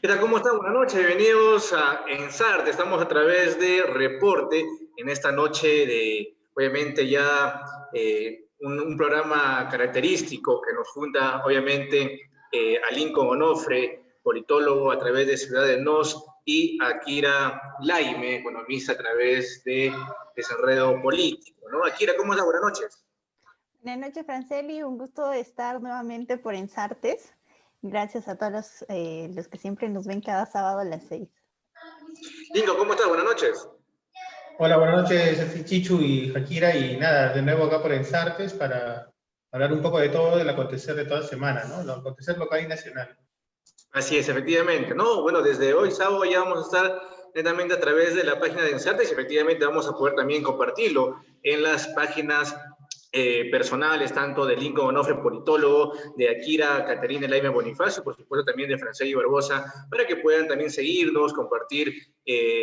¿Qué tal? ¿Cómo están? Buenas noches, bienvenidos a Ensarte. Estamos a través de Reporte en esta noche de, obviamente, ya un programa característico que nos junta, obviamente, a Lincoln Onofre, politólogo a través de Ciudad de Nos, y a Akira Laime, economista a través de Desenredo Político, ¿no? Akira, ¿cómo estás? Buenas noches. Buenas noches, Franceli. Un gusto estar nuevamente por Ensartes. Gracias a todos los que siempre nos ven cada sábado a las 6. Lincoln, ¿cómo estás? Buenas noches. Hola, buenas noches, Chichu y Akira, y nada, de nuevo acá por Ensartes para hablar un poco de todo, del acontecer de toda semana, ¿no? El acontecer local y nacional. Así es, efectivamente. No, bueno, desde hoy, sábado, ya vamos a estar netamente a través de la página de Ensartes y efectivamente vamos a poder también compartirlo en las páginas personales, tanto de Lincoln Onofre, politólogo, de Akira Caterina Laime Bonifacio, por supuesto también de Franceli Barbosa, para que puedan también seguirnos, compartir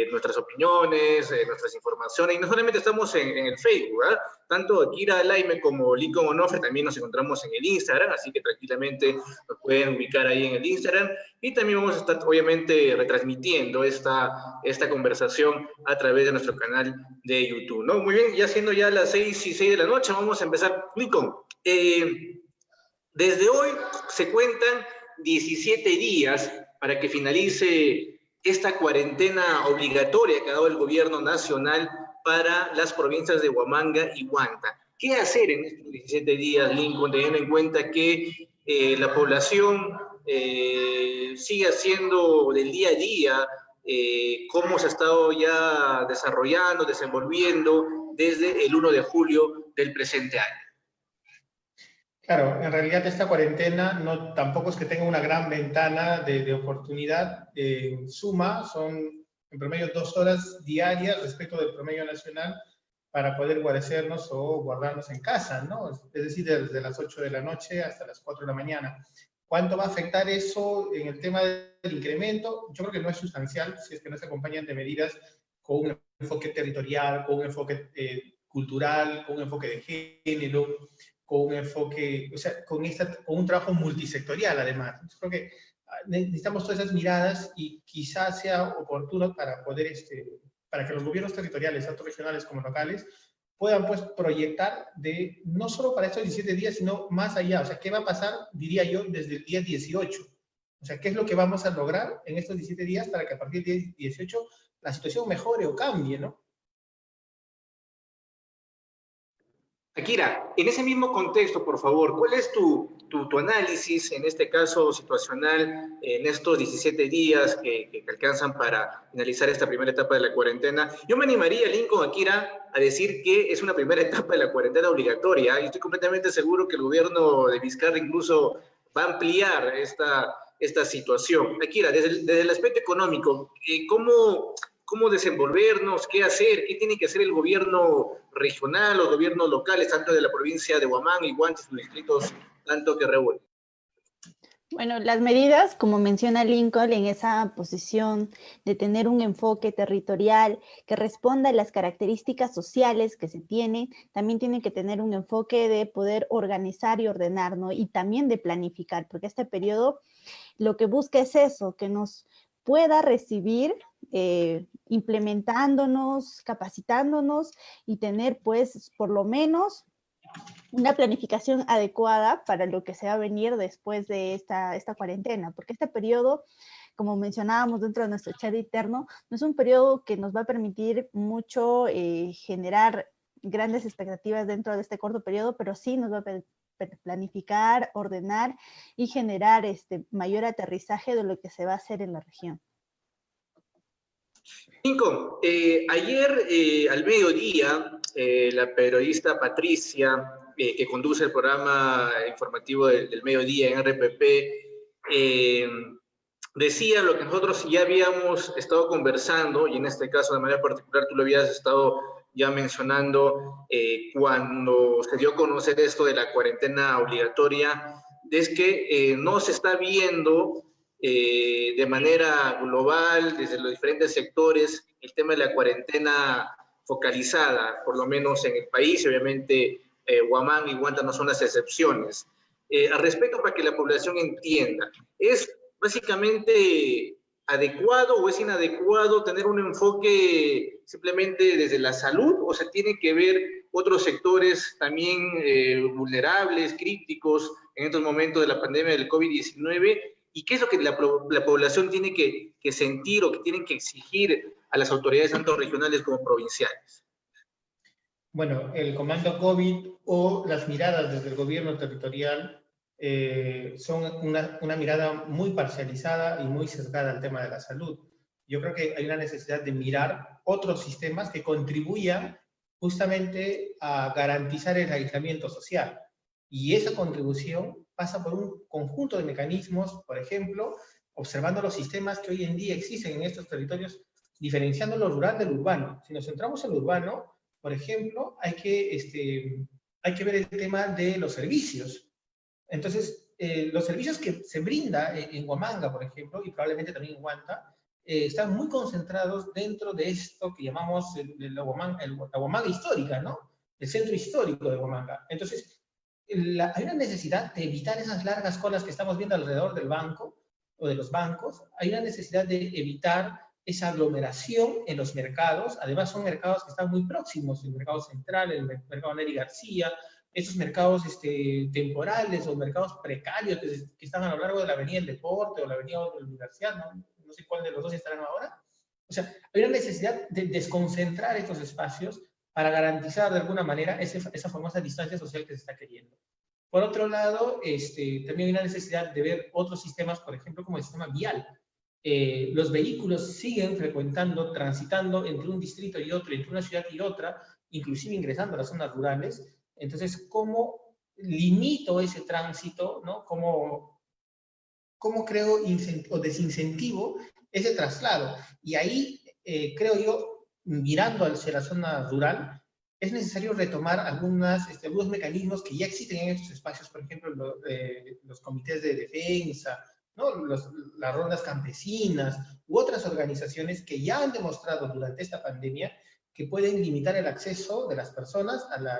nuestras opiniones, nuestras informaciones. Y no solamente estamos en el Facebook, ¿verdad? Tanto Akira Laime como Lincoln Onofre también nos encontramos en el Instagram, así que tranquilamente nos pueden ubicar ahí en el Instagram. Y también vamos a estar, obviamente, retransmitiendo esta conversación a través de nuestro canal de YouTube, ¿no? Muy bien, ya siendo ya las 6:06 de la noche, vamos a empezar. Lincoln, desde hoy se cuentan 17 días para que finalice esta cuarentena obligatoria que ha dado el gobierno nacional para las provincias de Huamanga y Huanta. ¿Qué hacer en estos 17 días, Lincoln, teniendo en cuenta que la población sigue haciendo del día a día cómo se ha estado ya desarrollando, desenvolviendo desde el 1 de julio del presente año? Claro, en realidad esta cuarentena tampoco es que tenga una gran ventana de oportunidad. En suma, son en promedio 2 horas diarias respecto del promedio nacional para poder guarecernos o guardarnos en casa, ¿no? Es decir, desde las 8 de la noche hasta las 4 de la mañana. ¿Cuánto va a afectar eso en el tema del incremento? Yo creo que no es sustancial si es que no se acompañan de medidas con un enfoque territorial, con un enfoque cultural, con un enfoque de género, con un enfoque, o sea, con un trabajo multisectorial además. Yo creo que necesitamos todas esas miradas y quizás sea oportuno para poder, para que los gobiernos territoriales, tanto regionales como locales, puedan pues proyectar no solo para estos 17 días, sino más allá. O sea, ¿qué va a pasar, diría yo, desde el día 18? O sea, ¿qué es lo que vamos a lograr en estos 17 días para que a partir del día 18 la situación mejore o cambie, ¿no? Akira, en ese mismo contexto, por favor, ¿cuál es tu análisis, en este caso situacional, en estos 17 días que alcanzan para finalizar esta primera etapa de la cuarentena? Yo me animaría, Lincoln, Akira, a decir que es una primera etapa de la cuarentena obligatoria, y estoy completamente seguro que el gobierno de Vizcarra incluso va a ampliar esta situación. Akira, desde el aspecto económico, ¿cómo desenvolvernos? ¿Qué hacer? ¿Qué tiene que hacer el gobierno regional, los gobiernos locales, tanto de la provincia de Huamanga y Huanta y sus distritos, tanto que reúnen? Bueno, las medidas, como menciona Lincoln, en esa posición de tener un enfoque territorial que responda a las características sociales que se tienen, también tienen que tener un enfoque de poder organizar y ordenar, ¿no? Y también de planificar, porque este periodo lo que busca es eso, que nos pueda recibir implementándonos, capacitándonos y tener pues por lo menos una planificación adecuada para lo que se va a venir después de esta cuarentena, porque este periodo, como mencionábamos dentro de nuestro chat interno, no es un periodo que nos va a permitir mucho generar grandes expectativas dentro de este corto periodo, pero sí nos va a planificar, ordenar y generar mayor aterrizaje de lo que se va a hacer en la región. Lincoln, ayer al mediodía, la periodista Patricia, que conduce el programa informativo del mediodía en RPP, decía lo que nosotros ya habíamos estado conversando, y en este caso de manera particular tú lo habías estado ya mencionando cuando se dio a conocer esto de la cuarentena obligatoria, es que no se está viendo de manera global, desde los diferentes sectores, el tema de la cuarentena focalizada, por lo menos en el país, obviamente Huamanga y Huanta no son las excepciones. Al respecto, para que la población entienda, es básicamente adecuado o es inadecuado tener un enfoque simplemente desde la salud, o sea, tiene que ver otros sectores también vulnerables, críticos en estos momentos de la pandemia del COVID-19, y qué es lo que la población tiene que sentir o que tienen que exigir a las autoridades tanto regionales como provinciales. Bueno, el comando COVID o las miradas desde el gobierno territorial son una mirada muy parcializada y muy sesgada al tema de la salud. Yo creo que hay una necesidad de mirar otros sistemas que contribuyan justamente a garantizar el aislamiento social. Y esa contribución pasa por un conjunto de mecanismos, por ejemplo, observando los sistemas que hoy en día existen en estos territorios, diferenciando lo rural del urbano. Si nos centramos en lo urbano, por ejemplo, hay que ver el tema de los servicios. Entonces, los servicios que se brinda en Huamanga, por ejemplo, y probablemente también en Huanta, están muy concentrados dentro de esto que llamamos la Huamanga histórica, ¿no? El centro histórico de Huamanga. Entonces, hay una necesidad de evitar esas largas colas que estamos viendo alrededor del banco o de los bancos. Hay una necesidad de evitar esa aglomeración en los mercados. Además, son mercados que están muy próximos, el mercado central, el mercado Neri García, esos mercados temporales o mercados precarios que están a lo largo de la Avenida del Deporte o la Avenida de la Universidad, no sé cuál de los dos estarán ahora. O sea, hay una necesidad de desconcentrar estos espacios para garantizar de alguna manera esa famosa distancia social que se está queriendo. Por otro lado, también hay una necesidad de ver otros sistemas, por ejemplo, como el sistema vial. Los vehículos siguen frecuentando, transitando entre un distrito y otro, entre una ciudad y otra, inclusive ingresando a las zonas rurales. Entonces, ¿cómo limito ese tránsito? ¿No? ¿Cómo creo o desincentivo ese traslado? Y ahí, creo yo, mirando hacia la zona rural, es necesario retomar algunos mecanismos que ya existen en estos espacios, por ejemplo, los comités de defensa, ¿no? Las rondas campesinas u otras organizaciones que ya han demostrado durante esta pandemia que pueden limitar el acceso de las personas a las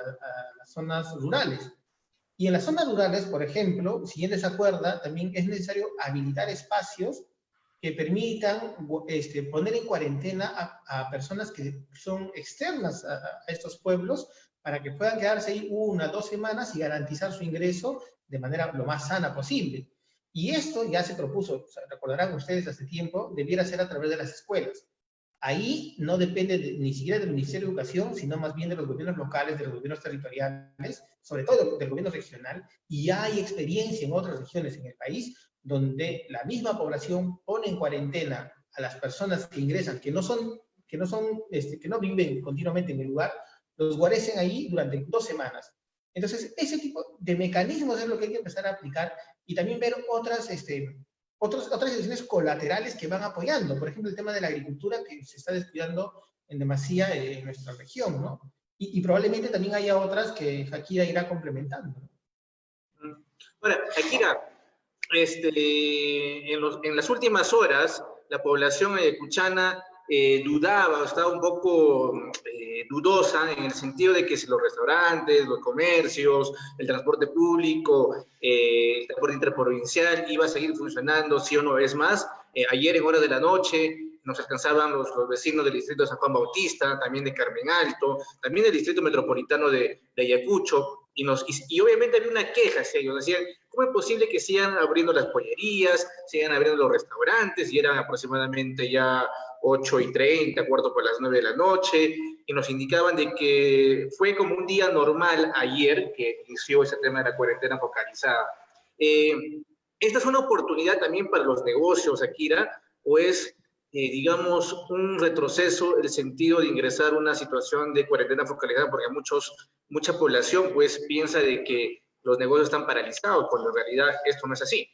zonas rurales. Y en las zonas rurales, por ejemplo, si bien les acuerda, también es necesario habilitar espacios que permitan poner en cuarentena a personas que son externas a estos pueblos para que puedan quedarse ahí 1 o 2 semanas y garantizar su ingreso de manera lo más sana posible. Y esto ya se propuso, o sea, recordarán ustedes hace tiempo, debiera ser a través de las escuelas. Ahí no depende ni siquiera del Ministerio de Educación, sino más bien de los gobiernos locales, de los gobiernos territoriales, sobre todo del gobierno regional, y ya hay experiencia en otras regiones en el país donde la misma población pone en cuarentena a las personas que ingresan, que no viven continuamente en el lugar, los guarecen ahí durante 2 semanas. Entonces, ese tipo de mecanismos es lo que hay que empezar a aplicar y también ver otras decisiones colaterales que van apoyando. Por ejemplo, el tema de la agricultura que se está descuidando en demasía en nuestra región, ¿no? Y probablemente también haya otras que Shakira irá complementando. Ahora, Shakira, en las últimas horas, la población ayacuchana dudaba, estaba un poco dudosa en el sentido de que si los restaurantes, los comercios, el transporte público, el transporte interprovincial iba a seguir funcionando, sí o no. Es más, ayer en horas de la noche nos alcanzaban los vecinos del distrito de San Juan Bautista, también de Carmen Alto, también del distrito metropolitano de Ayacucho, y obviamente había una queja hacia ellos. Decían, ¿cómo es posible que sigan abriendo las pollerías, sigan abriendo los restaurantes? Y eran aproximadamente ya 8:30, cuarto por las 9 de la noche, y nos indicaban de que fue como un día normal ayer que inició ese tema de la cuarentena focalizada. ¿Esta es una oportunidad también para los negocios, Akira, o es, digamos, un retroceso el sentido de ingresar a una situación de cuarentena focalizada? Porque mucha población pues piensa de que los negocios están paralizados, cuando en realidad esto no es así.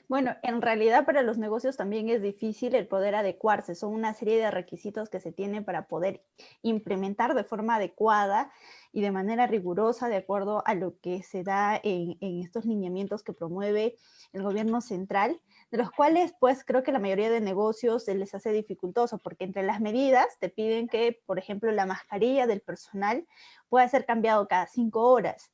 Bueno, en realidad para los negocios también es difícil el poder adecuarse. Son una serie de requisitos que se tienen para poder implementar de forma adecuada y de manera rigurosa de acuerdo a lo que se da en estos lineamientos que promueve el gobierno central, de los cuales pues creo que la mayoría de negocios se les hace dificultoso, porque entre las medidas te piden que, por ejemplo, la mascarilla del personal pueda ser cambiado cada 5 horas,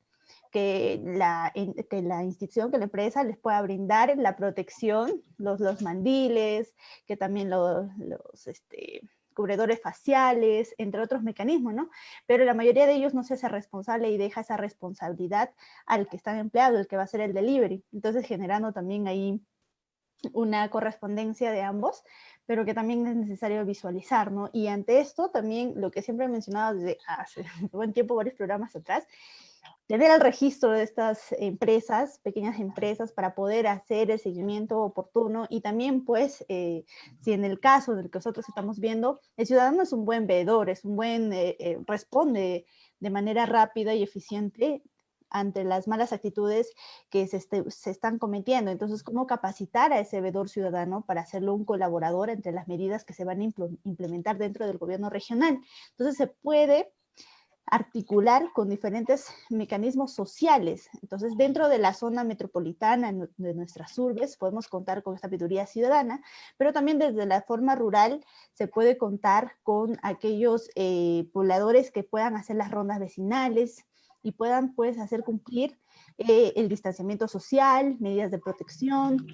que la institución, que la empresa les pueda brindar la protección, los mandiles, que también los cubredores faciales, entre otros mecanismos, ¿no? Pero la mayoría de ellos no se hace responsable y deja esa responsabilidad al que está empleado, el que va a hacer el delivery. Entonces, generando también ahí una correspondencia de ambos, pero que también es necesario visualizar, ¿no? Y ante esto también, lo que siempre he mencionado desde hace buen tiempo, varios programas atrás, tener el registro de estas empresas, pequeñas empresas, para poder hacer el seguimiento oportuno y también, pues, si en el caso del que nosotros estamos viendo, el ciudadano es un buen veedor, es un buen, responde de manera rápida y eficiente ante las malas actitudes que se están cometiendo. Entonces, ¿cómo capacitar a ese veedor ciudadano para hacerlo un colaborador entre las medidas que se van a implementar dentro del gobierno regional? Entonces, se puede articular con diferentes mecanismos sociales. Entonces, dentro de la zona metropolitana de nuestras urbes, podemos contar con esta veeduría ciudadana, pero también desde la forma rural se puede contar con aquellos pobladores que puedan hacer las rondas vecinales y puedan, pues, hacer cumplir el distanciamiento social, medidas de protección,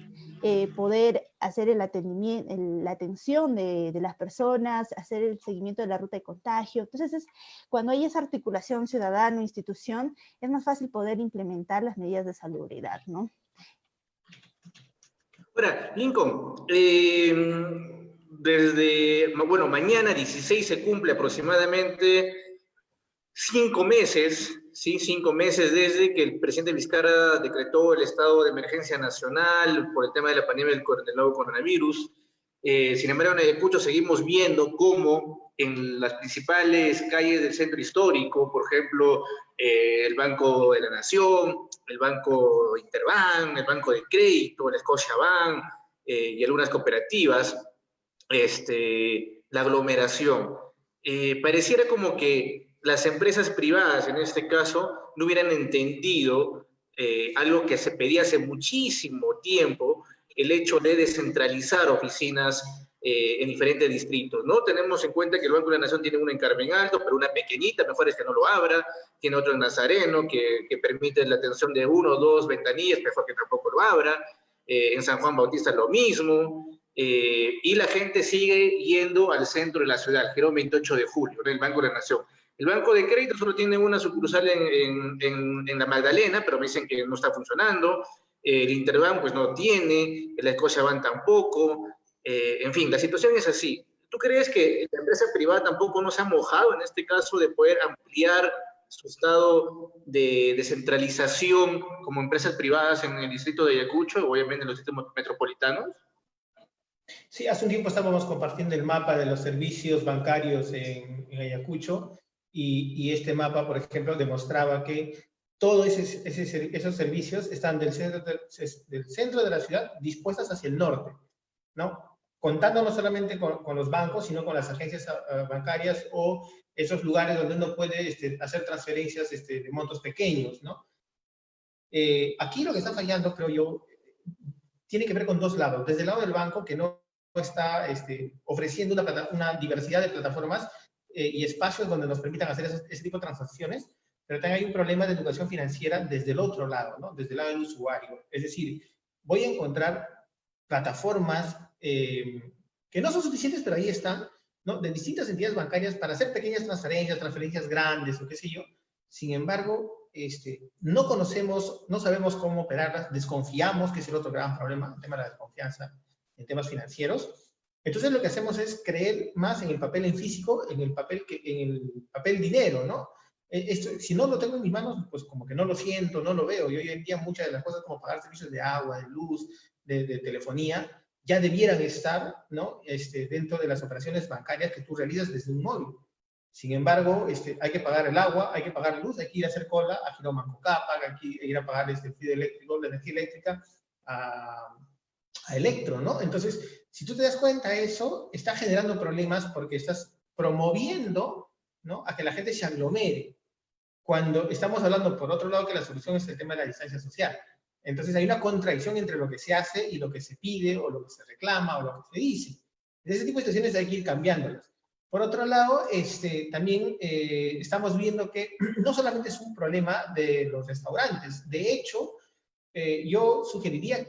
poder hacer la atención de las personas, hacer el seguimiento de la ruta de contagio. Entonces, cuando hay esa articulación ciudadano-institución, es más fácil poder implementar las medidas de salubridad, ¿no? Ahora, Lincoln, bueno, mañana 16 se cumple aproximadamente 5 meses, ¿sí? 5 meses desde que el presidente Vizcarra decretó el estado de emergencia nacional por el tema de la pandemia del nuevo coronavirus. Sin embargo, en Ayacucho seguimos viendo cómo en las principales calles del centro histórico, por ejemplo, el Banco de la Nación, el Banco Interbank, el Banco de Crédito, el Scotiabank y algunas cooperativas, la aglomeración. Pareciera como que las empresas privadas, en este caso, no hubieran entendido algo que se pedía hace muchísimo tiempo, el hecho de descentralizar oficinas en diferentes distritos, ¿no? Tenemos en cuenta que el Banco de la Nación tiene una en Carmen Alto, pero una pequeñita, mejor es que no lo abra, tiene otro en Nazareno, que permite la atención de 1 o 2 ventanillas, mejor que tampoco lo abra, en San Juan Bautista lo mismo, y la gente sigue yendo al centro de la ciudad, el Girón 28 de julio, ¿no? El Banco de la Nación. El Banco de Crédito solo tiene una sucursal en la Magdalena, pero me dicen que no está funcionando. El Interbank pues no tiene, el Scotiabank tampoco. En fin, la situación es así. ¿Tú crees que la empresa privada tampoco no se ha mojado en este caso de poder ampliar su estado de descentralización como empresas privadas en el distrito de Ayacucho, obviamente en los distritos metropolitanos? Sí, hace un tiempo estábamos compartiendo el mapa de los servicios bancarios en Ayacucho y este mapa, por ejemplo, demostraba que todos esos servicios están del centro de la ciudad dispuestas hacia el norte, ¿no? Contando no solamente con los bancos, sino con las agencias bancarias o esos lugares donde uno puede hacer transferencias de montos pequeños, ¿no? Aquí lo que está fallando, creo yo, tiene que ver con dos lados. Desde el lado del banco, que no está ofreciendo una diversidad de plataformas y espacios donde nos permitan hacer ese tipo de transacciones, pero también hay un problema de educación financiera desde el otro lado, ¿no? Desde el lado del usuario. Es decir, voy a encontrar plataformas que no son suficientes, pero ahí están, ¿no? De distintas entidades bancarias para hacer pequeñas transferencias grandes o qué sé yo. Sin embargo, no conocemos, no sabemos cómo operarlas, desconfiamos, que es el otro gran problema, el tema de la desconfianza en temas financieros. Entonces lo que hacemos es creer más en el papel en físico, en el papel dinero, ¿no? Si no lo tengo en mis manos, pues como que no lo siento, no lo veo. Y hoy en día muchas de las cosas como pagar servicios de agua, de luz, de telefonía, ya debieran estar, ¿no? Dentro de las operaciones bancarias que tú realizas desde un móvil. Sin embargo, hay que pagar el agua, hay que pagar la luz, hay que ir a hacer cola a Girón Mancocapa, hay que ir a pagar el fluido eléctrico, la energía eléctrica a Electro, ¿no? Entonces, si tú te das cuenta, eso está generando problemas porque estás promoviendo, ¿no?, a que la gente se aglomere, cuando estamos hablando, por otro lado, que la solución es el tema de la distancia social. Entonces, hay una contradicción entre lo que se hace y lo que se pide, o lo que se reclama, o lo que se dice. De ese tipo de situaciones hay que ir cambiándolas. Por otro lado, también estamos viendo que no solamente es un problema de los restaurantes. De hecho, yo sugeriría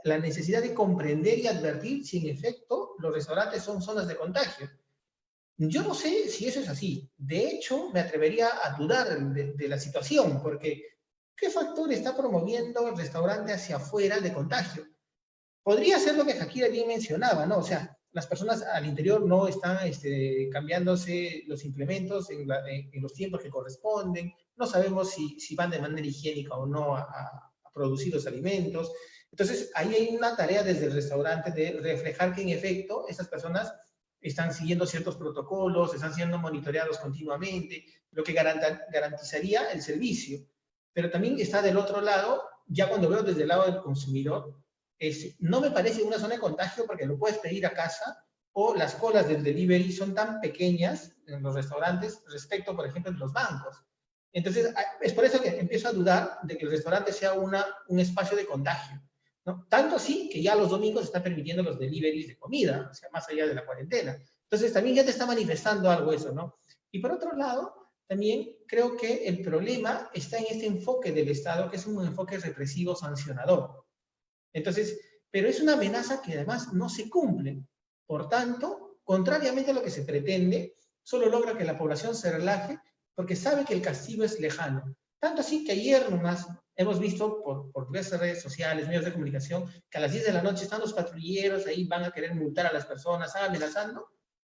la necesidad de comprender y advertir si en efecto los restaurantes son zonas de contagio. Yo no sé si eso es así. De hecho, me atrevería a dudar de la situación, porque ¿qué factor está promoviendo el restaurante hacia afuera de contagio? Podría ser lo que Shakira bien mencionaba, ¿no? O sea, las personas al interior no están cambiándose los implementos en los tiempos que corresponden, no sabemos si van de manera higiénica o no a producir los alimentos. Entonces, ahí hay una tarea desde el restaurante de reflejar que en efecto esas personas están siguiendo ciertos protocolos, están siendo monitoreados continuamente, lo que garantizaría el servicio. Pero también está del otro lado, ya cuando veo desde el lado del consumidor, no me parece una zona de contagio porque lo puedes pedir a casa, o las colas del delivery son tan pequeñas en los restaurantes respecto, por ejemplo, en los bancos. Entonces, es por eso que empiezo a dudar de que el restaurante sea un espacio de contagio, ¿no? Tanto así que ya los domingos se están permitiendo los deliveries de comida, o sea, más allá de la cuarentena. Entonces, también ya te está manifestando algo eso, ¿no? Y por otro lado, también creo que el problema está en este enfoque del Estado, que es un enfoque represivo sancionador. Entonces, pero es una amenaza que además no se cumple. Por tanto, contrariamente a lo que se pretende, solo logra que la población se relaje porque sabe que el castigo es lejano. Tanto así que ayer nomás hemos visto por diversas redes sociales, medios de comunicación, que a las 10 de la noche están los patrulleros, ahí van a querer multar a las personas, amenazando.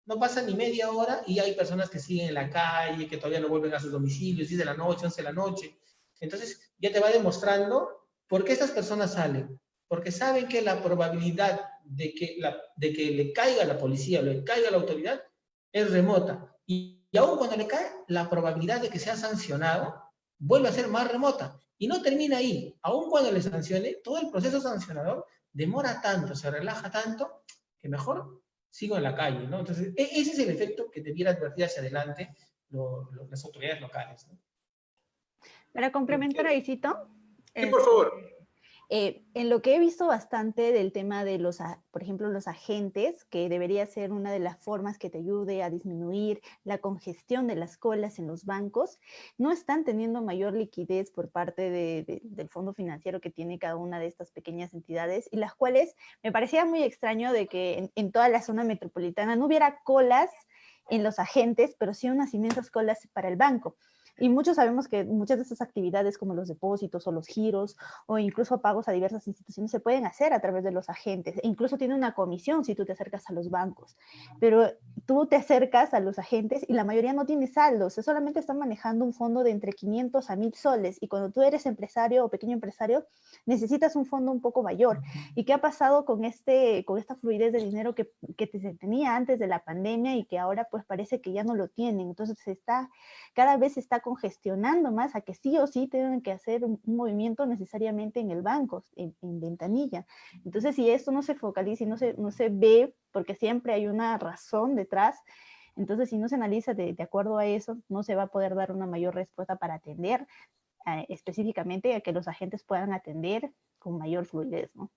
No pasa ni media hora y hay personas que siguen en la calle, que todavía no vuelven a sus domicilios, 10 de la noche, 11 de la noche. Entonces, ya te va demostrando por qué estas personas salen. Porque saben que la probabilidad de que le caiga a la policía o le caiga a la autoridad es remota. Y aún cuando le cae, la probabilidad de que sea sancionado vuelve a ser más remota. Y no termina ahí. Aún cuando le sancione, todo el proceso sancionador demora tanto, se relaja tanto, que mejor sigo en la calle, ¿no? Entonces, ese es el efecto que debiera advertir hacia adelante las autoridades locales, ¿no? Para complementar a Isito, Sí, por favor. En lo que he visto bastante del tema de por ejemplo, los agentes, que debería ser una de las formas que te ayude a disminuir la congestión de las colas en los bancos, no están teniendo mayor liquidez por parte del fondo financiero que tiene cada una de estas pequeñas entidades, y las cuales me parecía muy extraño de que en toda la zona metropolitana no hubiera colas en los agentes, pero sí unas inmensas colas para el banco. Y muchos sabemos que muchas de estas actividades como los depósitos o los giros o incluso pagos a diversas instituciones se pueden hacer a través de los agentes. E incluso tiene una comisión si tú te acercas a los bancos. Pero tú te acercas a los agentes y la mayoría no tiene saldos. Solamente están manejando un fondo de entre 500 a 1000 soles. Y cuando tú eres empresario o pequeño empresario, necesitas un fondo un poco mayor. ¿Y qué ha pasado con esta fluidez de dinero que se tenía antes de la pandemia y que ahora pues parece que ya no lo tienen? Entonces cada vez se está congestionando más a que sí o sí tienen que hacer un movimiento necesariamente en el banco, en ventanilla. Entonces, si esto no se focaliza y no se ve, porque siempre hay una razón detrás, entonces si no se analiza de acuerdo a eso, no se va a poder dar una mayor respuesta para atender específicamente a que los agentes puedan atender con mayor fluidez, ¿no?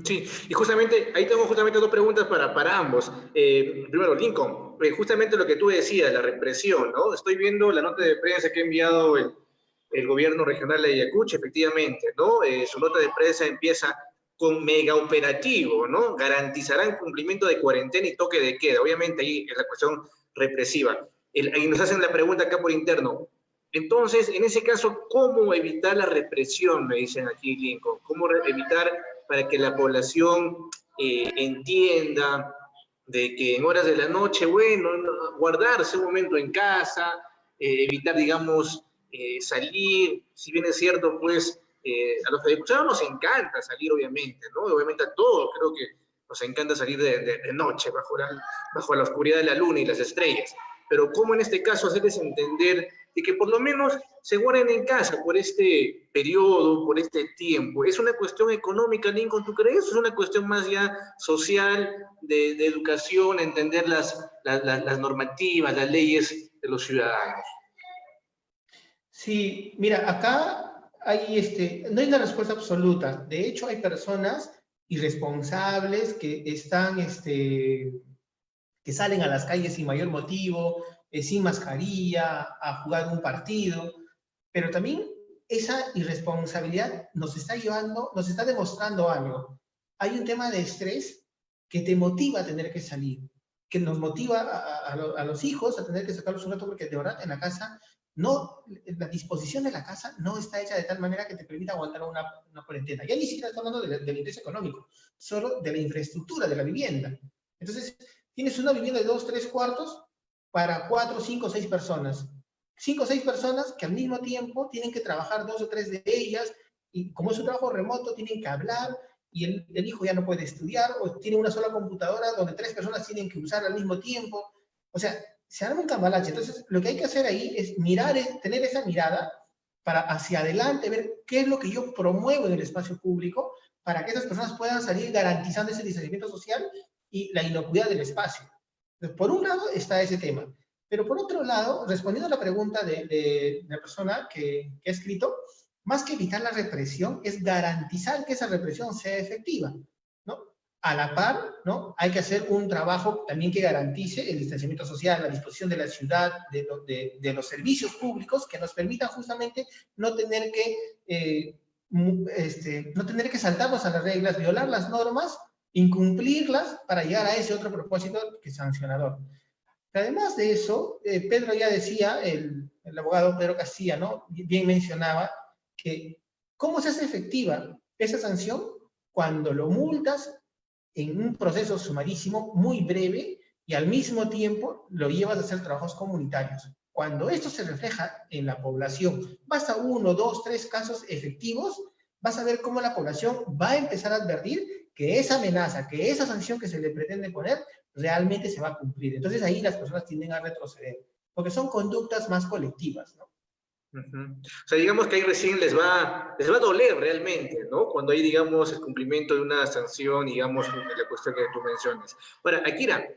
Sí, y justamente, ahí tengo justamente dos preguntas para ambos. Primero, Lincoln, justamente lo que tú decías, la represión, ¿no? Estoy viendo la nota de prensa que ha enviado el gobierno regional de Ayacucho, efectivamente, ¿no? Su nota de prensa empieza con mega operativo, ¿no? Garantizarán cumplimiento de cuarentena y toque de queda. Obviamente ahí es la cuestión represiva. Y nos hacen la pregunta acá por interno. Entonces, en ese caso, ¿cómo evitar la represión? Me dicen aquí, Lincoln. ¿Cómo evitar para que la población entienda de que en horas de la noche, bueno, guardarse un momento en casa, evitar, digamos, salir? Si bien es cierto, pues, a los ayacuchanos nos encanta salir, obviamente, ¿no? Obviamente a todos creo que nos encanta salir de noche, bajo la oscuridad de la luna y las estrellas. Pero ¿cómo en este caso hacerles entender de que por lo menos se guarden en casa por este periodo, por este tiempo? ¿Es una cuestión económica, Lincoln, tú crees? ¿Es una cuestión más ya social, de educación, entender las normativas, las leyes de los ciudadanos? Sí, mira, acá no hay una respuesta absoluta. De hecho, hay personas irresponsables que están que salen a las calles sin mayor motivo, sin mascarilla, a jugar un partido, pero también esa irresponsabilidad nos está llevando, nos está demostrando algo. Hay un tema de estrés que te motiva a tener que salir, que nos motiva a los hijos a tener que sacarlos un rato, porque de verdad en la casa, no, la disposición de la casa no está hecha de tal manera que te permita aguantar una cuarentena. Ya ni siquiera está hablando del interés económico, solo de la infraestructura de la vivienda. Entonces, tienes una vivienda de 2, 3 cuartos para 4, 5, 6 personas. 5 o 6 personas que al mismo tiempo tienen que trabajar 2 o 3 de ellas, y como es un trabajo remoto, tienen que hablar, y el hijo ya no puede estudiar, o tiene una sola computadora donde 3 personas tienen que usar al mismo tiempo. O sea, se arma un cambalache. Entonces, lo que hay que hacer ahí es mirar, tener esa mirada para hacia adelante, ver qué es lo que yo promuevo en el espacio público para que esas personas puedan salir garantizando ese distanciamiento social y la inocuidad del espacio. Entonces, por un lado está ese tema. Pero por otro lado, respondiendo a la pregunta de la persona que ha escrito, más que evitar la represión, es garantizar que esa represión sea efectiva, ¿no? A la par, ¿no? Hay que hacer un trabajo también que garantice el distanciamiento social, la disposición de la ciudad, de los servicios públicos, que nos permitan justamente no tener que, no tener que saltarnos a las reglas, violar las normas, incumplirlas para llegar a ese otro propósito que es sancionador. Además de eso, Pedro ya decía, el abogado Pedro Castilla, ¿no? Bien mencionaba que cómo se hace efectiva esa sanción cuando lo multas en un proceso sumarísimo muy breve y al mismo tiempo lo llevas a hacer trabajos comunitarios. Cuando esto se refleja en la población, basta 1, 2, 3 casos efectivos, vas a ver cómo la población va a empezar a advertir que esa amenaza, que esa sanción que se le pretende poner, realmente se va a cumplir. Entonces ahí las personas tienden a retroceder, porque son conductas más colectivas, ¿no? O sea, digamos que ahí recién les va a doler realmente, ¿no? Cuando hay, digamos, el cumplimiento de una sanción, digamos, la cuestión que tú mencionas. Ahora, Akira,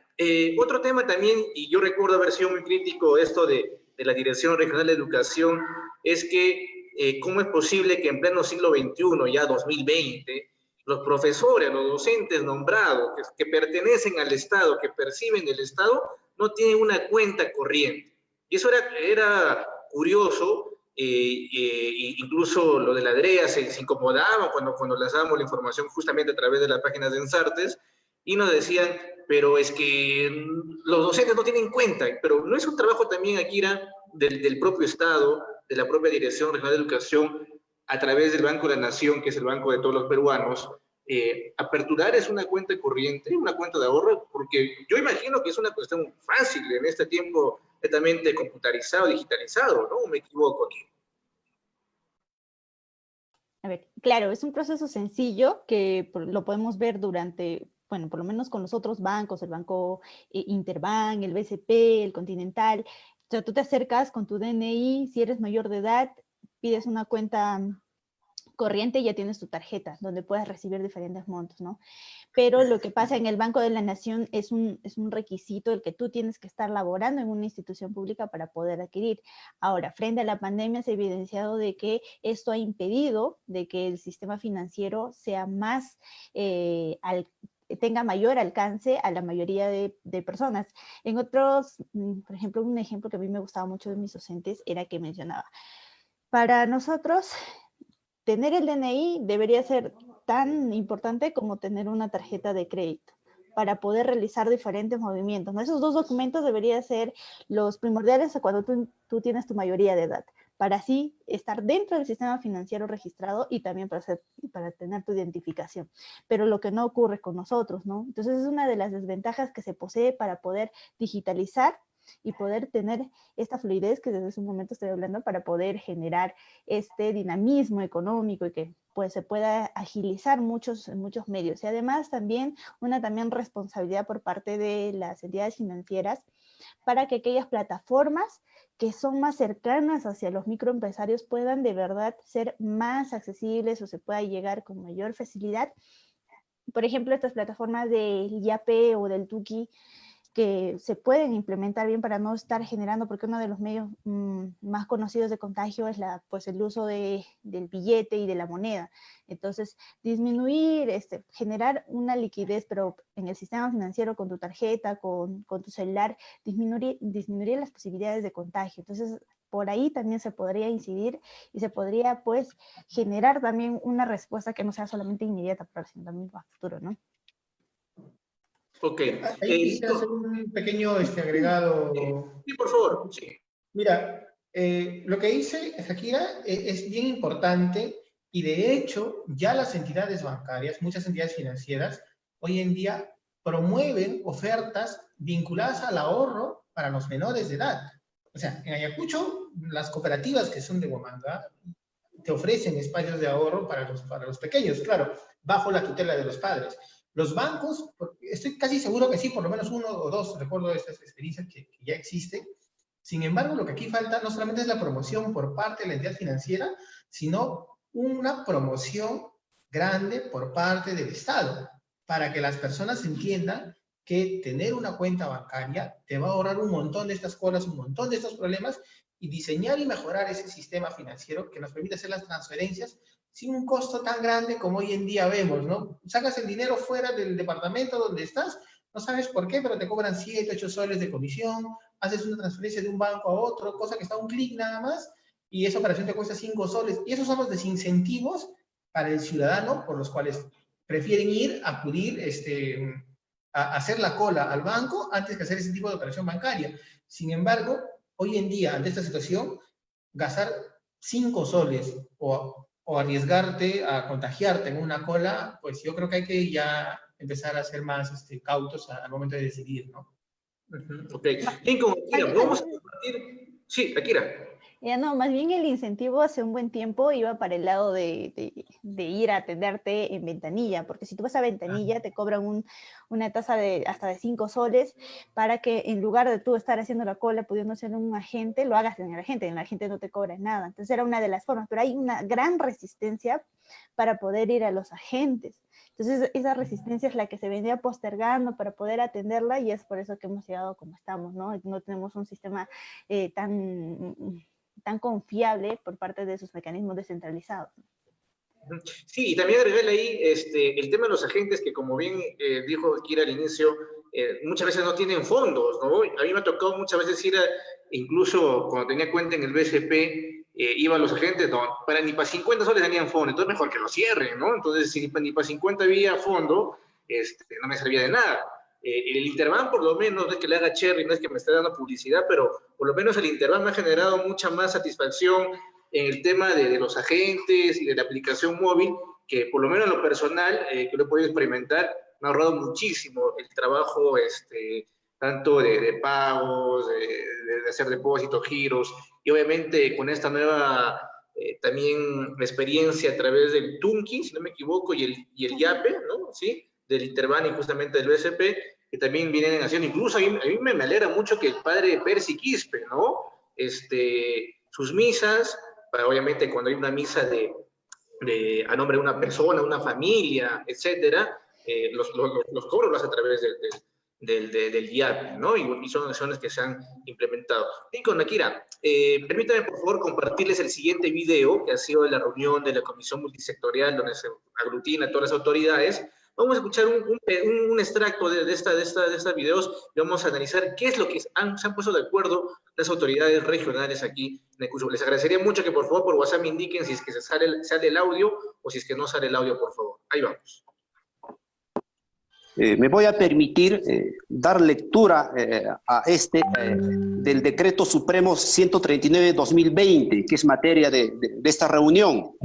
otro tema también, y yo recuerdo haber sido muy crítico esto de la Dirección Regional de Educación, es que cómo es posible que en pleno siglo XXI, ya 2020, los profesores, los docentes nombrados, que pertenecen al Estado, que perciben del Estado, no tienen una cuenta corriente. Y eso era curioso, incluso lo de la DREA se incomodaba cuando les dábamos la información justamente a través de las páginas de Ensartes, y nos decían, pero es que los docentes no tienen cuenta, pero no es un trabajo también, Akira, del propio Estado, de la propia Dirección Regional de Educación, a través del Banco de la Nación, que es el banco de todos los peruanos, aperturar es una cuenta corriente, una cuenta de ahorro, porque yo imagino que es una cuestión fácil en este tiempo netamente computarizado, digitalizado, ¿no? ¿Me equivoco aquí? A ver, claro, es un proceso sencillo que lo podemos ver durante, bueno, por lo menos con los otros bancos, el Banco Interbank, el BCP, el Continental. O sea, tú te acercas con tu DNI, si eres mayor de edad, pides una cuenta corriente y ya tienes tu tarjeta, donde puedes recibir diferentes montos, ¿no? Pero lo que pasa en el Banco de la Nación es un requisito el que tú tienes que estar laborando en una institución pública para poder adquirir. Ahora, frente a la pandemia se ha evidenciado de que esto ha impedido de que el sistema financiero sea más, tenga mayor alcance a la mayoría de personas. En otros, por ejemplo, un ejemplo que a mí me gustaba mucho de mis docentes era que mencionaba, para nosotros tener el DNI debería ser tan importante como tener una tarjeta de crédito para poder realizar diferentes movimientos, ¿no? Esos dos documentos deberían ser los primordiales cuando tú tienes tu mayoría de edad, para así estar dentro del sistema financiero registrado y también para tener tu identificación. Pero lo que no ocurre con nosotros, ¿no? Entonces es una de las desventajas que se posee para poder digitalizar y poder tener esta fluidez que desde ese momento estoy hablando para poder generar este dinamismo económico y que pues se pueda agilizar muchos medios. Y además también una responsabilidad por parte de las entidades financieras para que aquellas plataformas que son más cercanas hacia los microempresarios puedan de verdad ser más accesibles o se pueda llegar con mayor facilidad. Por ejemplo, estas plataformas del Yape o del Tuki, que se pueden implementar bien para no estar generando, porque uno de los medios más conocidos de contagio es pues el uso del billete y de la moneda. Entonces, disminuir, generar una liquidez, pero en el sistema financiero con tu tarjeta, con tu celular, disminuiría las posibilidades de contagio. Entonces, por ahí también se podría incidir y se podría, pues, generar también una respuesta que no sea solamente inmediata, pero sino también a futuro, ¿no? Ok. Ahí quisiera hacer un pequeño agregado. Sí, por favor. Sí. Mira, lo que dice Shakira es bien importante y de hecho ya las entidades bancarias, muchas entidades financieras, hoy en día promueven ofertas vinculadas al ahorro para los menores de edad. O sea, en Ayacucho, las cooperativas que son de Huamanga te ofrecen espacios de ahorro para los pequeños, claro, bajo la tutela de los padres. Los bancos, estoy casi seguro que sí, por lo menos uno o dos, recuerdo de estas experiencias que ya existen. Sin embargo, lo que aquí falta no solamente es la promoción por parte de la entidad financiera, sino una promoción grande por parte del Estado, para que las personas entiendan que tener una cuenta bancaria te va a ahorrar un montón de estas colas, un montón de estos problemas, y diseñar y mejorar ese sistema financiero que nos permite hacer las transferencias sin un costo tan grande como hoy en día vemos, ¿no? Sacas el dinero fuera del departamento donde estás, no sabes por qué, pero te cobran 7, 8 soles de comisión, haces una transferencia de un banco a otro, cosa que está a un clic nada más, y esa operación te cuesta 5 soles. Y esos son los desincentivos para el ciudadano por los cuales prefieren acudir a hacer la cola al banco antes que hacer ese tipo de operación bancaria. Sin embargo, hoy en día, ante esta situación, gastar 5 soles o arriesgarte a contagiarte en una cola, pues yo creo que hay que ya empezar a ser más cautos al momento de decidir, ¿no? Ok. Lincoln, Akira, vamos a compartir. Sí, Akira. Ya no, más bien el incentivo hace un buen tiempo iba para el lado de ir a atenderte en ventanilla, porque si tú vas a ventanilla te cobran una tasa hasta de 5 soles para que en lugar de tú estar haciendo la cola pudiendo ser un agente, lo hagas en el agente no te cobra nada. Entonces era una de las formas, pero hay una gran resistencia para poder ir a los agentes. Entonces esa resistencia es la que se venía postergando para poder atenderla y es por eso que hemos llegado como estamos, ¿no? No tenemos un sistema tan confiable por parte de sus mecanismos descentralizados. Sí, y también agregarle ahí el tema de los agentes que, como bien dijo Akira al inicio, muchas veces no tienen fondos, ¿no? A mí me ha tocado muchas veces incluso cuando tenía cuenta en el BCP, iba a los agentes, no, ni para 50 soles tenían fondo, entonces mejor que lo cierren, ¿no? Entonces, si ni para 50 había fondo, no me servía de nada. El Interbank, por lo menos, no es que le haga cherry, no es que me esté dando publicidad, pero por lo menos el Interbank me ha generado mucha más satisfacción en el tema de los agentes y de la aplicación móvil, que por lo menos en lo personal, que lo he podido experimentar, me ha ahorrado muchísimo el trabajo, tanto de pagos, de hacer depósitos, giros, y obviamente con esta nueva también experiencia a través del Tunki, si no me equivoco, y el Yape, ¿no? ¿Sí? Del Interbank y justamente del BCP, que también vienen haciendo, incluso a mí me alegra mucho que el padre Percy Quispe, ¿no? Sus misas, obviamente cuando hay una misa a nombre de una persona, una familia, etcétera, los cobros los hace a través del IAP, ¿no? Y son acciones que se han implementado. Y con Akira, permítame por favor compartirles el siguiente video que ha sido de la reunión de la Comisión Multisectorial donde se aglutina a todas las autoridades. Vamos a escuchar un extracto de estos videos y vamos a analizar qué es lo que se han puesto de acuerdo las autoridades regionales aquí en Ayacucho. Les agradecería mucho que por favor por WhatsApp me indiquen si es que sale el audio o si es que no sale el audio, por favor. Ahí vamos. Me voy a permitir dar lectura del Decreto Supremo 139-2020, que es materia de esta reunión.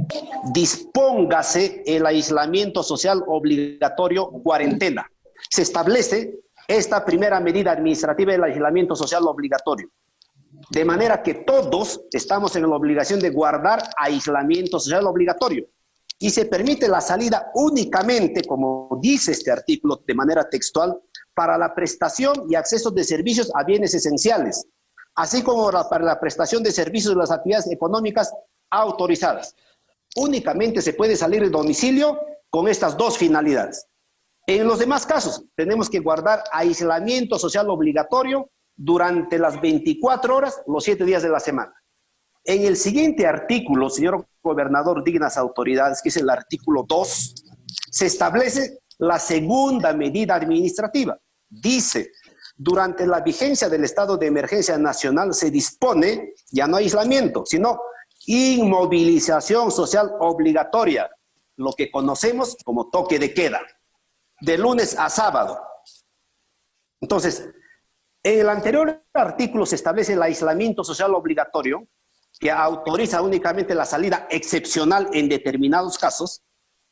Dispóngase el aislamiento social obligatorio cuarentena. Se establece esta primera medida administrativa del aislamiento social obligatorio. De manera que todos estamos en la obligación de guardar aislamiento social obligatorio. Y se permite la salida únicamente, como dice este artículo de manera textual, para la prestación y acceso de servicios a bienes esenciales, así como para la prestación de servicios de las actividades económicas autorizadas. Únicamente se puede salir del domicilio con estas dos finalidades. En los demás casos, tenemos que guardar aislamiento social obligatorio durante las 24 horas, los 7 días de la semana. En el siguiente artículo, señor gobernador, dignas autoridades, que es el artículo 2, se establece la segunda medida administrativa. Dice, durante la vigencia del estado de emergencia nacional se dispone, ya no aislamiento, sino inmovilización social obligatoria, lo que conocemos como toque de queda, de lunes a sábado. Entonces, en el anterior artículo se establece el aislamiento social obligatorio, que autoriza únicamente la salida excepcional en determinados casos,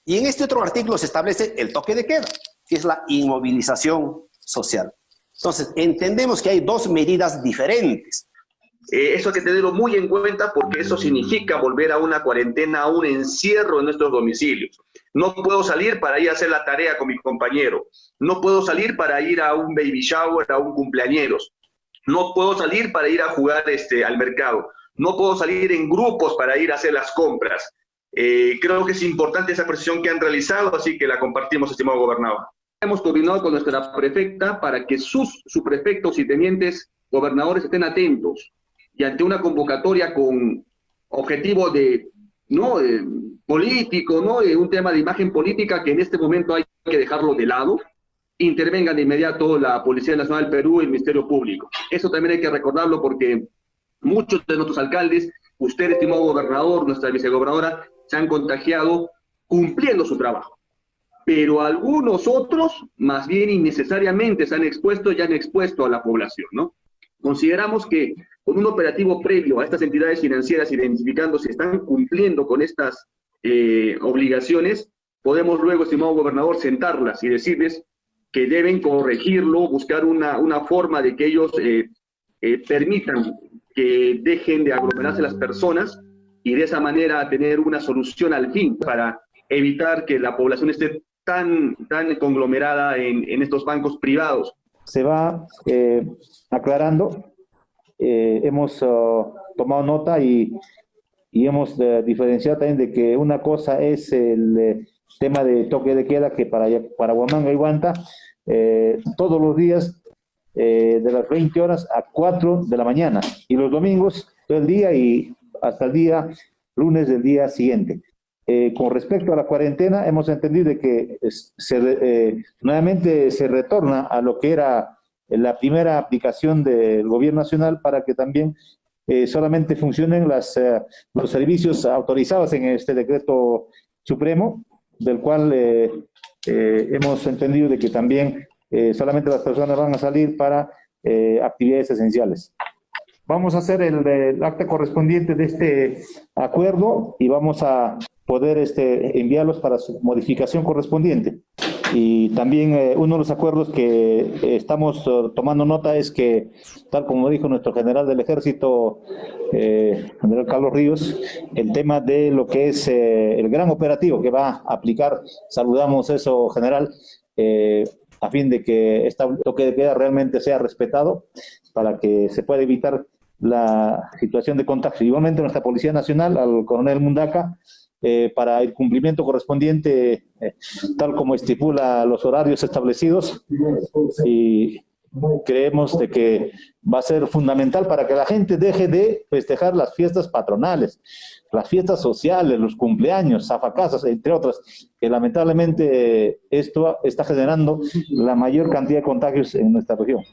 y en este otro artículo se establece el toque de queda, que es la inmovilización social. Entonces, entendemos que hay dos medidas diferentes. Eso hay que tenerlo muy en cuenta porque eso significa volver a una cuarentena, a un encierro en nuestros domicilios. No puedo salir para ir a hacer la tarea con mi compañero. No puedo salir para ir a un baby shower, a un cumpleañeros. No puedo salir para ir a jugar al mercado. No puedo salir en grupos para ir a hacer las compras. Creo que es importante esa precisión que han realizado, así que la compartimos, estimado gobernador. Hemos coordinado con nuestra prefecta para que sus subprefectos y tenientes gobernadores estén atentos y ante una convocatoria con objetivo político, un tema de imagen política que en este momento hay que dejarlo de lado, intervengan de inmediato la Policía Nacional del Perú y el Ministerio Público. Eso también hay que recordarlo porque muchos de nuestros alcaldes, usted, estimado gobernador, nuestra vicegobernadora, se han contagiado cumpliendo su trabajo. Pero algunos otros, más bien innecesariamente, se han expuesto y han expuesto a la población, ¿no? Consideramos que con un operativo previo a estas entidades financieras, identificando si están cumpliendo con estas obligaciones, podemos luego, estimado gobernador, sentarlas y decirles que deben corregirlo, buscar una forma de que ellos permitan que dejen de aglomerarse las personas y de esa manera tener una solución al fin para evitar que la población esté tan conglomerada en estos bancos privados. Se va aclarando, hemos tomado nota y hemos diferenciado también de que una cosa es el tema de toque de queda, que para Huamanga y Huanta, todos los días de las 20 horas a 4 de la mañana, y los domingos todo el día y hasta el día lunes del día siguiente. Con respecto a la cuarentena, hemos entendido de que nuevamente se retorna a lo que era la primera aplicación del gobierno nacional para que también solamente funcionen los servicios autorizados en este decreto supremo, del cual hemos entendido de que también solamente las personas van a salir para actividades esenciales. Vamos a hacer el acta correspondiente de este acuerdo y vamos a poder enviarlos para su modificación correspondiente. Y también uno de los acuerdos que estamos tomando nota es que, tal como dijo nuestro general del Ejército, general Carlos Ríos, el tema de lo que es el gran operativo que va a aplicar, saludamos eso, general, a fin de que este toque de queda realmente sea respetado para que se pueda evitar la situación de contagio. Igualmente nuestra Policía Nacional, al coronel Mundaca, para el cumplimiento correspondiente, tal como estipula los horarios establecidos, y creemos de que va a ser fundamental para que la gente deje de festejar las fiestas patronales, las fiestas sociales, los cumpleaños, zafacasas, entre otras, que lamentablemente esto está generando la mayor cantidad de contagios en nuestra región.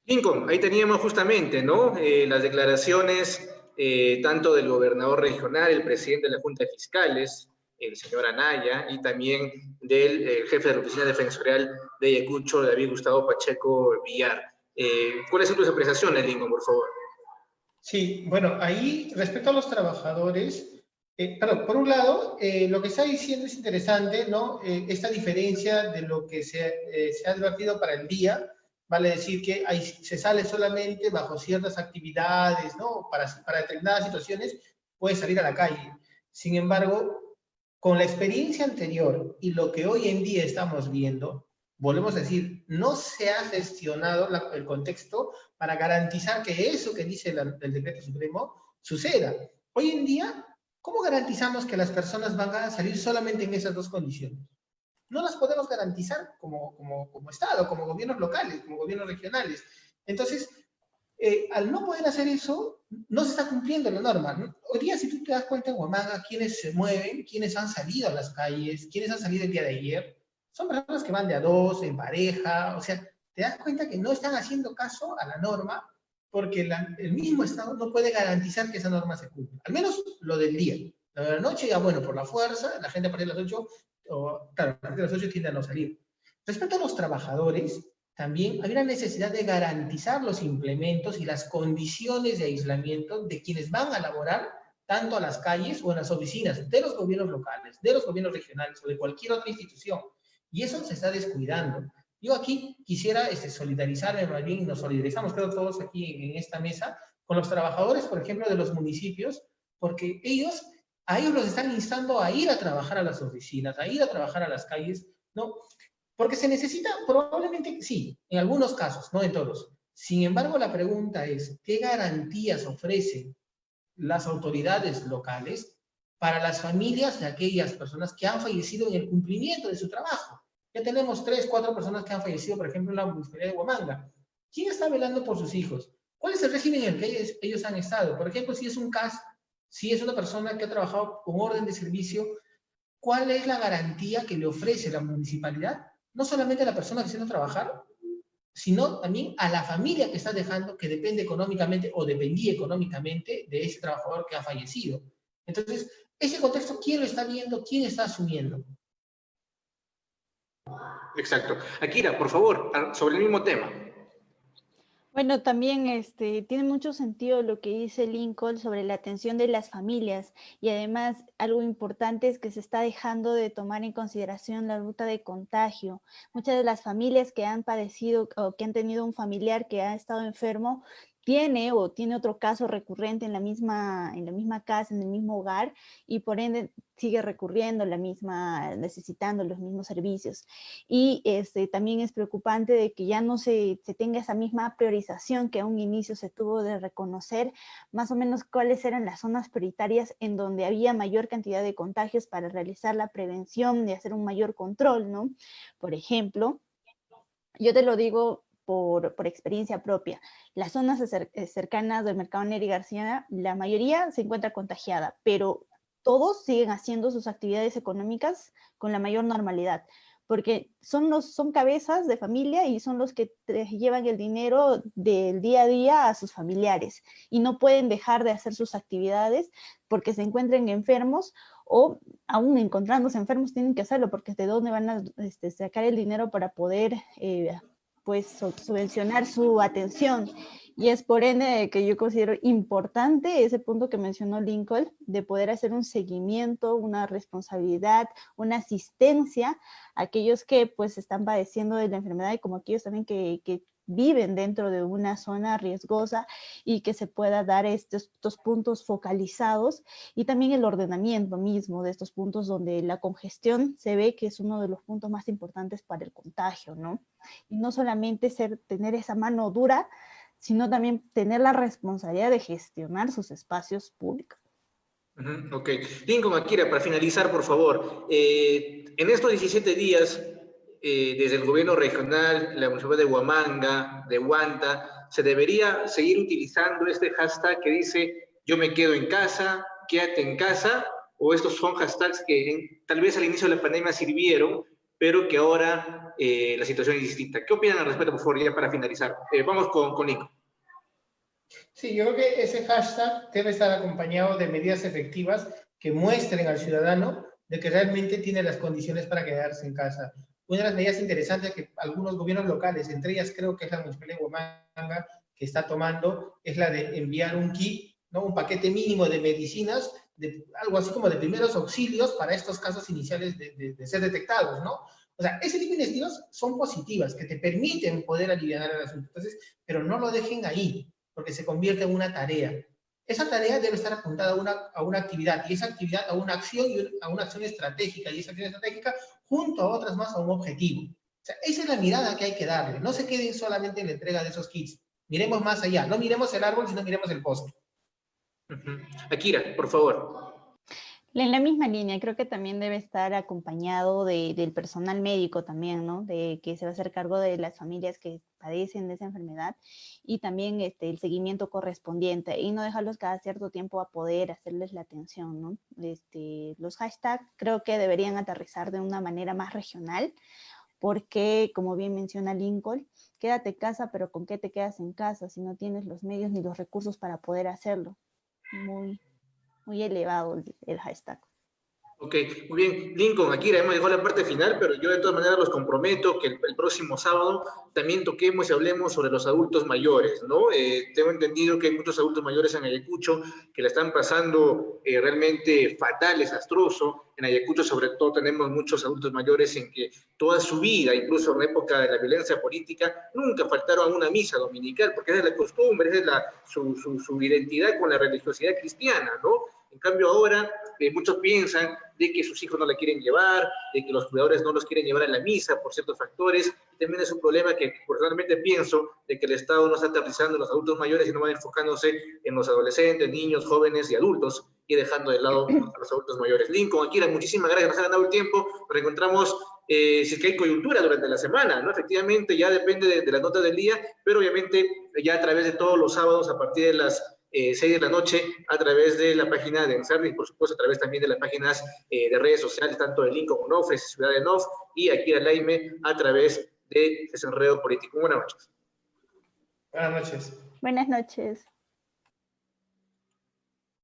Lincoln, ahí teníamos justamente, ¿no? Las declaraciones tanto del gobernador regional, el presidente de la Junta de Fiscales, el señor Anaya, y también del jefe de la Oficina Defensorial de Ayacucho, David Gustavo Pacheco Villar. ¿Cuáles son tus apreciaciones, Lincoln, por favor? Sí, bueno, ahí respecto a los trabajadores, por un lado, lo que está diciendo es interesante, ¿no? Esta diferencia de lo que se ha advertido para el día, vale decir que se sale solamente bajo ciertas actividades, ¿no? Para determinadas situaciones puede salir a la calle. Sin embargo, con la experiencia anterior y lo que hoy en día estamos viendo, volvemos a decir, no se ha gestionado el contexto para garantizar que eso que dice el decreto supremo suceda. Hoy en día, ¿cómo garantizamos que las personas van a salir solamente en esas dos condiciones? no las podemos garantizar como Estado, como gobiernos locales, como gobiernos regionales. Entonces, al no poder hacer eso, no se está cumpliendo la norma, ¿no? Hoy día, si tú te das cuenta en Huamanga, quienes se mueven, quienes han salido a las calles, quienes han salido el día de ayer, son personas que van de a dos, en pareja, o sea, te das cuenta que no están haciendo caso a la norma porque el mismo Estado no puede garantizar que esa norma se cumpla. Al menos lo del día. Lo de la noche, ya bueno, por la fuerza, la gente a partir de las 8, claro, a partir de las 8 tiende a no salir. Respecto a los trabajadores, también hay una necesidad de garantizar los implementos y las condiciones de aislamiento de quienes van a laborar tanto a las calles o en las oficinas de los gobiernos locales, de los gobiernos regionales o de cualquier otra institución. Y eso se está descuidando. Yo aquí quisiera solidarizarme, más bien, y nos solidarizamos, creo, todos aquí en esta mesa, con los trabajadores, por ejemplo, de los municipios, porque a ellos los están instando a ir a trabajar a las oficinas, a ir a trabajar a las calles, ¿no? Porque se necesita, probablemente sí, en algunos casos, no en todos. Sin embargo, la pregunta es, ¿qué garantías ofrecen las autoridades locales para las familias de aquellas personas que han fallecido en el cumplimiento de su trabajo? Ya tenemos 3, 4 personas que han fallecido, por ejemplo, en la municipalidad de Huamanga. ¿Quién está velando por sus hijos? ¿Cuál es el régimen en el que ellos han estado? Por ejemplo, si es un CAS, si es una persona que ha trabajado con orden de servicio, ¿cuál es la garantía que le ofrece la municipalidad? No solamente a la persona que está haciendo trabajar, sino también a la familia que está dejando, que depende económicamente o dependía económicamente de ese trabajador que ha fallecido. Entonces, ese contexto, ¿quién lo está viendo? ¿Quién está asumiendo? Exacto. Akira, por favor, sobre el mismo tema. Bueno, también tiene mucho sentido lo que dice Lincoln sobre la atención de las familias, y además algo importante es que se está dejando de tomar en consideración la ruta de contagio. Muchas de las familias que han padecido o que han tenido un familiar que ha estado enfermo tiene otro caso recurrente en la misma casa, en el mismo hogar, y por ende sigue recurriendo necesitando los mismos servicios. Y también es preocupante de que ya no se tenga esa misma priorización que a un inicio se tuvo de reconocer más o menos cuáles eran las zonas prioritarias en donde había mayor cantidad de contagios para realizar la prevención, de hacer un mayor control, ¿no? Por ejemplo, yo te lo digo por experiencia propia, las zonas cercanas del mercado Neri García, la mayoría se encuentra contagiada, pero todos siguen haciendo sus actividades económicas con la mayor normalidad, porque son cabezas de familia y son los que llevan el dinero del día a día a sus familiares, y no pueden dejar de hacer sus actividades porque se encuentren enfermos, o aún encontrándose enfermos tienen que hacerlo, porque ¿de dónde van a sacar el dinero para poder pues subvencionar su atención? Y es por ende que yo considero importante ese punto que mencionó Lincoln, de poder hacer un seguimiento, una responsabilidad, una asistencia a aquellos que pues están padeciendo de la enfermedad, y como aquellos también que viven dentro de una zona riesgosa, y que se pueda dar estos puntos focalizados, y también el ordenamiento mismo de estos puntos donde la congestión se ve que es uno de los puntos más importantes para el contagio, ¿no? Y no solamente tener esa mano dura, sino también tener la responsabilidad de gestionar sus espacios públicos. Ok. Lincoln, Akira, para finalizar, por favor, en estos 17 días, desde el gobierno regional, la municipalidad de Huamanga, de Huanta, ¿se debería seguir utilizando este hashtag que dice yo me quedo en casa, quédate en casa? ¿O estos son hashtags que tal vez al inicio de la pandemia sirvieron, pero que ahora la situación es distinta? ¿Qué opinan al respecto, por favor, ya para finalizar? Vamos con Nico. Sí, yo creo que ese hashtag debe estar acompañado de medidas efectivas que muestren al ciudadano de que realmente tiene las condiciones para quedarse en casa. Una de las medidas interesantes que algunos gobiernos locales, entre ellas creo que es la municipalidad de Huamanga, que está tomando, es la de enviar un kit, ¿no? Un paquete mínimo de medicinas, algo así como de primeros auxilios para estos casos iniciales de ser detectados, ¿no? O sea, ese tipo de iniciativas son positivas, que te permiten poder aliviar el asunto. Entonces, pero no lo dejen ahí, porque se convierte en una tarea. Esa tarea debe estar apuntada a una actividad, y esa actividad a una acción estratégica, y esa acción estratégica junto a otras más a un objetivo. O sea, esa es la mirada que hay que darle. No se queden solamente en la entrega de esos kits. Miremos más allá. No miremos el árbol, sino miremos el bosque. Akira, por favor. En la misma línea, creo que también debe estar acompañado del personal médico también, ¿no? De que se va a hacer cargo de las familias que padecen de esa enfermedad y también el seguimiento correspondiente y no dejarlos cada cierto tiempo a poder hacerles la atención, ¿no? Los hashtags creo que deberían aterrizar de una manera más regional porque, como bien menciona Lincoln, quédate en casa, pero ¿con qué te quedas en casa si no tienes los medios ni los recursos para poder hacerlo? Muy, muy elevado el hashtag. Ok, muy bien. Lincoln, Akira, hemos llegado a la parte final, pero yo de todas maneras los comprometo que el próximo sábado también toquemos y hablemos sobre los adultos mayores, ¿no? Tengo entendido que hay muchos adultos mayores en Ayacucho que la están pasando realmente fatal, desastroso. En Ayacucho, sobre todo, tenemos muchos adultos mayores en que toda su vida, incluso en la época de la violencia política, nunca faltaron a una misa dominical, porque esa es la costumbre, esa es su identidad con la religiosidad cristiana, ¿no? En cambio ahora muchos piensan de que sus hijos no la quieren llevar, de que los cuidadores no los quieren llevar a la misa por ciertos factores. Y también es un problema que personalmente pienso de que el Estado no está aterrizando en los adultos mayores y no va enfocándose en los adolescentes, niños, jóvenes y adultos y dejando de lado a los adultos mayores. Lincoln, Akira, muchísimas gracias, nos han dado el tiempo. Nos encontramos si es que hay coyuntura durante la semana, ¿no? Efectivamente, ya depende de la nota del día, pero obviamente ya a través de todos los sábados a partir de las 6 de la noche a través de la página de Ensardi y por supuesto a través también de las páginas de redes sociales, tanto de Lincoln Onofre, Ciudad de Nof y Akira Laime a través de Desenredo Político. Buenas noches. Buenas noches. Buenas noches.